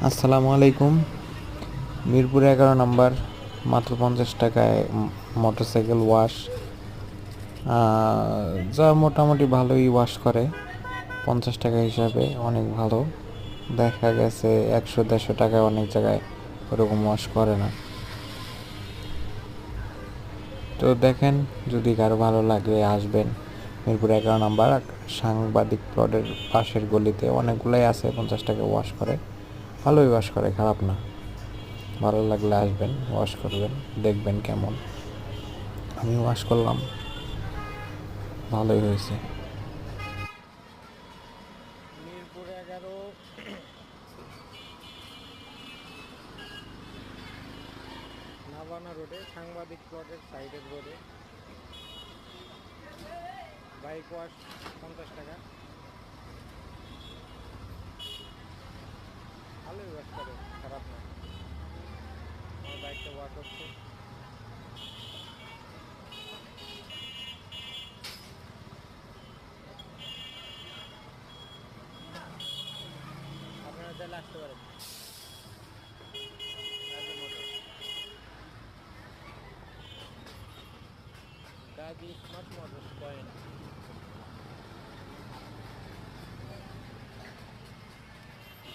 আসসালামু আলাইকুম। মিরপুর 11 নম্বর, মাত্র 50 টাকায় মোটরসাইকেল ওয়াশ, যা মোটামুটি ভালোই ওয়াশ করে। 50 টাকা হিসাবে অনেক ভালো। দেখা গেছে 100-150 টাকায় অনেক জায়গায় ওরকম ওয়াশ করে না। তো দেখেন, যদি কারো ভালো লাগে আসবেন। মিরপুর 11 নম্বর সাংবাদিক প্লটের পাশের গলিতে অনেকগুলাই আছে 50 টাকা ওয়াশ করে। ভালোই ওয়াশ করে, খারাপ না। ভালো লাগলে আসবেন, ওয়াশ করবেন, দেখবেন কেমন। আমি ওয়াশ করলাম, ভালোই হয়েছে। মিরপুর 11 নাভানা রোডে সাংবাদিক প্লটের সাইডের রোডে বাইক ওয়াশ 50 টাকা। ভালোই ওয়াশ করে, খারাপ না। আমার বাইকটা ওয়াশ হচ্ছে। আপনারা চাইলে আসতে পারেন। Gazi motor, Gazi smart motors point.